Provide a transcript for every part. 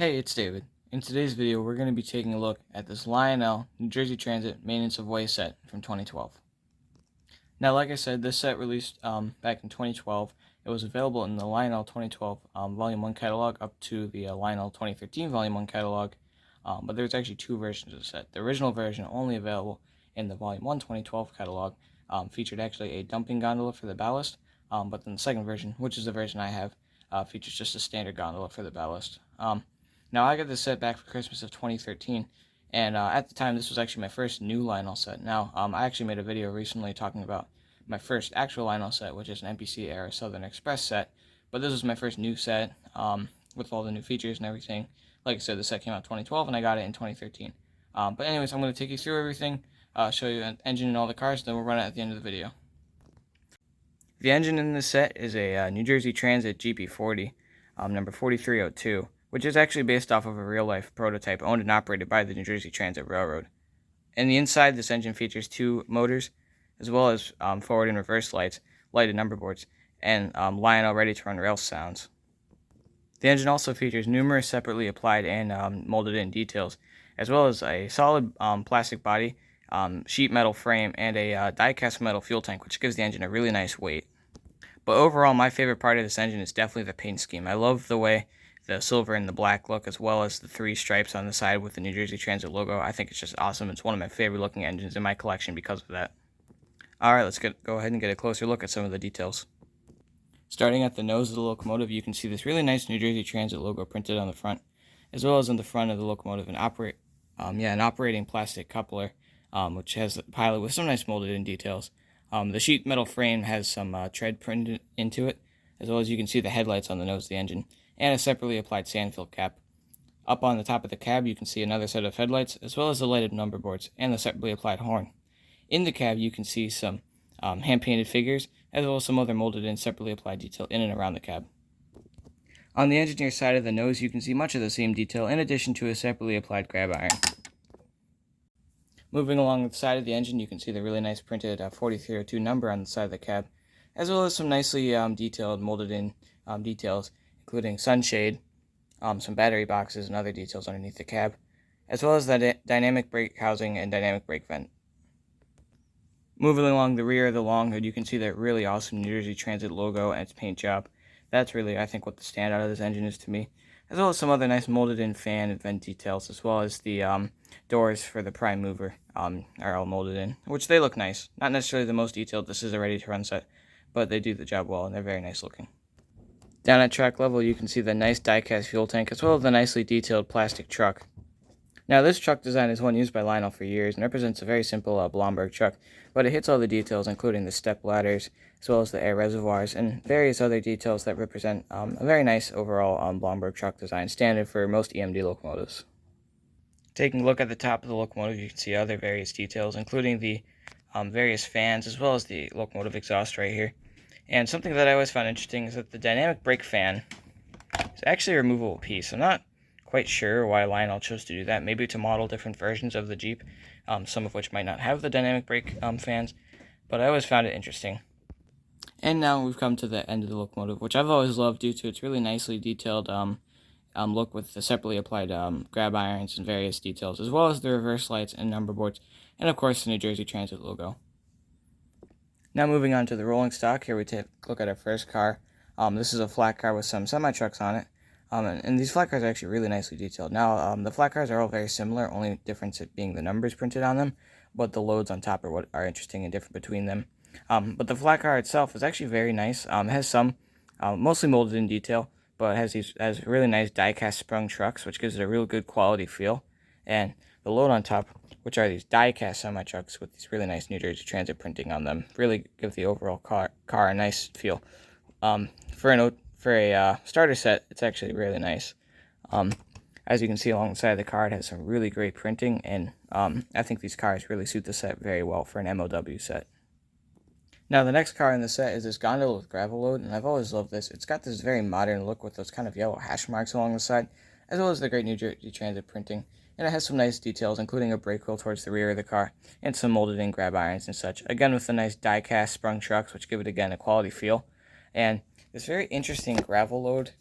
Hey, it's David. In today's video, we're going to be taking a look at this Lionel New Jersey Transit Maintenance of Way set from 2012. Now, like I said, this set released back in 2012. It was available in the Lionel 2012 Volume 1 catalog up to the Lionel 2013 Volume 1 catalog, but there's actually two versions of the set. The original version, only available in the Volume 1 2012 catalog, featured actually a dumping gondola for the ballast, but then the second version, which is the version I have, features just a standard gondola for the ballast. Now, I got this set back for Christmas of 2013, and at the time, this was actually my first new Lionel set. Now, I actually made a video recently talking about my first actual Lionel set, which is an NPC era Southern Express set, but this was my first new set with all the new features and everything. Like I said, the set came out in 2012, and I got it in 2013. But anyways, I'm going to take you through everything, show you an engine and all the cars, then we'll run it at the end of the video. The engine in this set is a New Jersey Transit GP40, number 4302. Which is actually based off of a real-life prototype owned and operated by the New Jersey Transit Railroad. In the inside, this engine features two motors, as well as forward and reverse lights, lighted number boards, and Lionel ready-to-run rail sounds. The engine also features numerous separately applied and molded-in details, as well as a solid plastic body, sheet metal frame, and a die-cast metal fuel tank, which gives the engine a really nice weight. But overall, my favorite part of this engine is definitely the paint scheme. I love the way the silver and the black look, as well as the three stripes on the side with the New Jersey Transit logo. I think it's just awesome. It's one of my favorite looking engines in my collection because of that. Alright, let's go ahead and get a closer look at some of the details. Starting at the nose of the locomotive, you can see this really nice New Jersey Transit logo printed on the front, as well as on the front of the locomotive an operating plastic coupler, which has a pilot with some nice molded in details. The sheet metal frame has some tread printed into it, as well as you can see the headlights on the nose of the engine, and a separately applied sand-filled cap. Up on the top of the cab, you can see another set of headlights, as well as the lighted number boards, and the separately applied horn. In the cab, you can see some hand-painted figures, as well as some other molded-in, separately applied detail in and around the cab. On the engineer side of the nose, you can see much of the same detail, in addition to a separately applied grab iron. Moving along the side of the engine, you can see the really nice printed 4302 number on the side of the cab, as well as some nicely detailed molded-in details, including sunshade, some battery boxes, and other details underneath the cab, as well as the dynamic brake housing and dynamic brake vent. Moving along the rear of the long hood, you can see that really awesome New Jersey Transit logo and its paint job. That's really, I think, what the standout of this engine is to me, as well as some other nice molded-in fan and vent details, as well as the doors for the prime mover are all molded in, which they look nice. Not necessarily the most detailed. This is a ready-to-run set, but they do the job well, and they're very nice looking. Down at track level, you can see the nice die-cast fuel tank, as well as the nicely detailed plastic truck. Now, this truck design is one used by Lionel for years, and represents a very simple Blomberg truck, but it hits all the details, including the step ladders, as well as the air reservoirs, and various other details that represent a very nice overall Blomberg truck design, standard for most EMD locomotives. Taking a look at the top of the locomotive, you can see other various details, including the various fans, as well as the locomotive exhaust right here. And something that I always found interesting is that the dynamic brake fan is actually a removable piece. I'm not quite sure why Lionel chose to do that. Maybe to model different versions of the Jeep, some of which might not have the dynamic brake fans, but I always found it interesting. And now we've come to the end of the locomotive, which I've always loved due to its really nicely detailed look with the separately applied grab irons and various details, as well as the reverse lights and number boards, and of course the New Jersey Transit logo. Now moving on to the rolling stock, here we take a look at our first car. This is a flat car with some semi-trucks on it, and these flat cars are actually really nicely detailed. Now, the flat cars are all very similar, only difference being the numbers printed on them, but the loads on top are what are interesting and different between them. But the flat car itself is actually very nice. It has some, mostly molded in detail, but it has really nice die-cast sprung trucks, which gives it a real good quality feel. And the load on top, which are these die-cast semi-trucks with these really nice New Jersey Transit printing on them, really give the overall car a nice feel. For a starter set, it's actually really nice. As you can see along the side of the car, it has some really great printing, and I think these cars really suit the set very well for an MOW set. Now, the next car in the set is this gondola with gravel load, and I've always loved this. It's got this very modern look with those kind of yellow hash marks along the side, as well as the great New Jersey Transit printing. And it has some nice details, including a brake wheel towards the rear of the car, and some molded-in grab irons and such. Again, with the nice die-cast sprung trucks, which give it, again, a quality feel. And this very interesting gravel load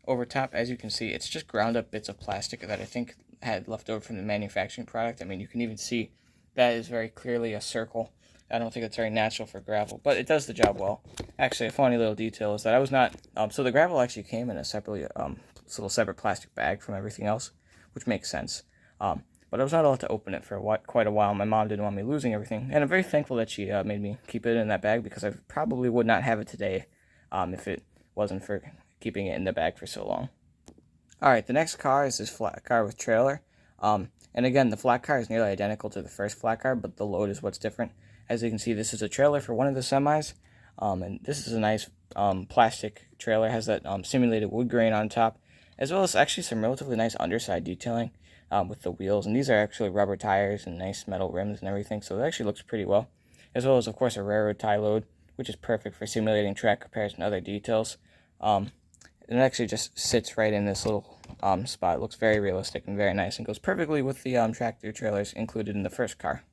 over top, as you can see, it's just ground up bits of plastic that I think had left over from the manufacturing product. I mean, you can even see that is very clearly a circle. I don't think it's very natural for gravel, but it does the job well. Actually, a funny little detail is that I was not, so the gravel actually came in a separately, little separate plastic bag from everything else, which makes sense. But I was not allowed to open it for quite a while. My mom didn't want me losing everything, and I'm very thankful that she made me keep it in that bag, because I probably would not have it today if it wasn't for keeping it in the bag for so long. Alright, the next car is this flat car with trailer. And again, the flat car is nearly identical to the first flat car, but the load is what's different. As you can see, this is a trailer for one of the semis, and this is a nice plastic trailer. It has that simulated wood grain on top, as well as actually some relatively nice underside detailing with the wheels. And these are actually rubber tires and nice metal rims and everything, so it actually looks pretty well. As well as, of course, a railroad tie load, which is perfect for simulating track comparison and other details. It actually just sits right in this little spot. It looks very realistic and very nice, and goes perfectly with the tractor trailers included in the first car.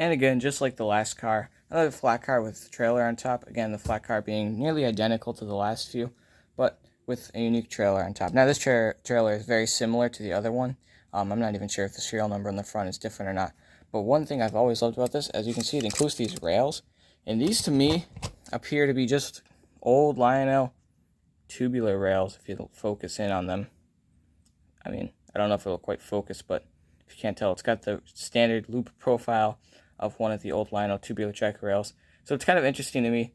And again, just like the last car, another flat car with trailer on top. Again, the flat car being nearly identical to the last few, but with a unique trailer on top. Now, this trailer is very similar to the other one. I'm not even sure if the serial number on the front is different or not. But one thing I've always loved about this, as you can see, it includes these rails. And these, to me, appear to be just old Lionel tubular rails, if you focus in on them. I mean, I don't know if it'll quite focus, but if you can't tell, it's got the standard loop profile of one of the old Lionel tubular track rails. So it's kind of interesting to me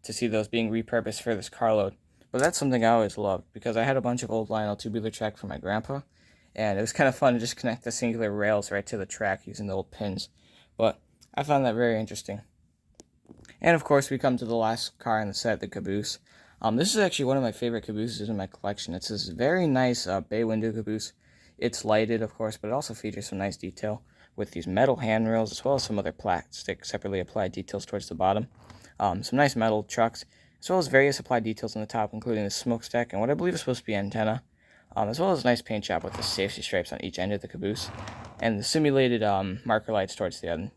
to see those being repurposed for this carload. But that's something I always loved, because I had a bunch of old Lionel tubular track from my grandpa, and it was kind of fun to just connect the singular rails right to the track using the old pins. But I found that very interesting. And of course, we come to the last car in the set, the caboose. This is actually one of my favorite cabooses in my collection. It's this very nice bay window caboose. It's lighted, of course, but it also features some nice detail with these metal handrails, as well as some other plastic separately applied details towards the bottom. Some nice metal trucks, as well as various applied details on the top, including the smokestack and what I believe is supposed to be antenna, as well as a nice paint job with the safety stripes on each end of the caboose, and the simulated marker lights towards the end.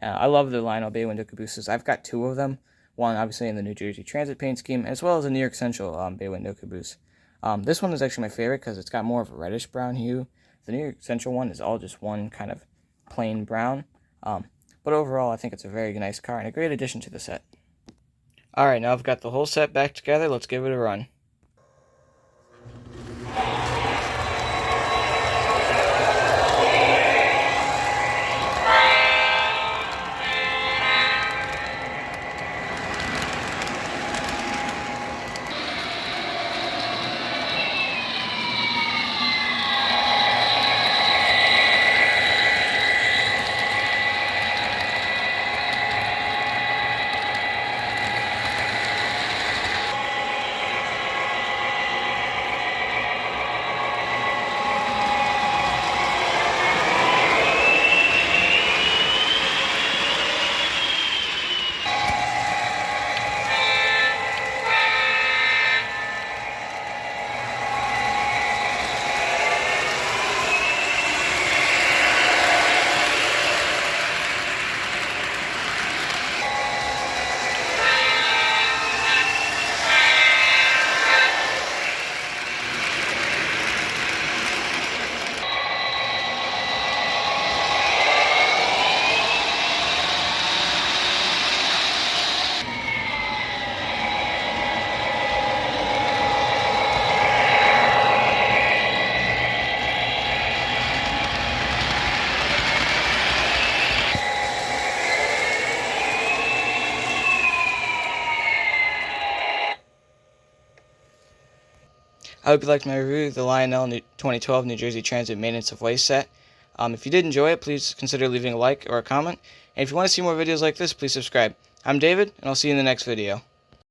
I love the Lionel bay window cabooses. I've got two of them. One, obviously, in the New Jersey Transit paint scheme, as well as a New York Central bay window caboose. This one is actually my favorite because it's got more of a reddish-brown hue. The New York Central one is all just one kind of plain brown. But overall, I think it's a very nice car and a great addition to the set. Alright, now I've got the whole set back together. Let's give it a run. I hope you liked my review of the Lionel 2012 New Jersey Transit Maintenance of Waste set. If you did enjoy it, please consider leaving a like or a comment. And if you want to see more videos like this, please subscribe. I'm David, and I'll see you in the next video.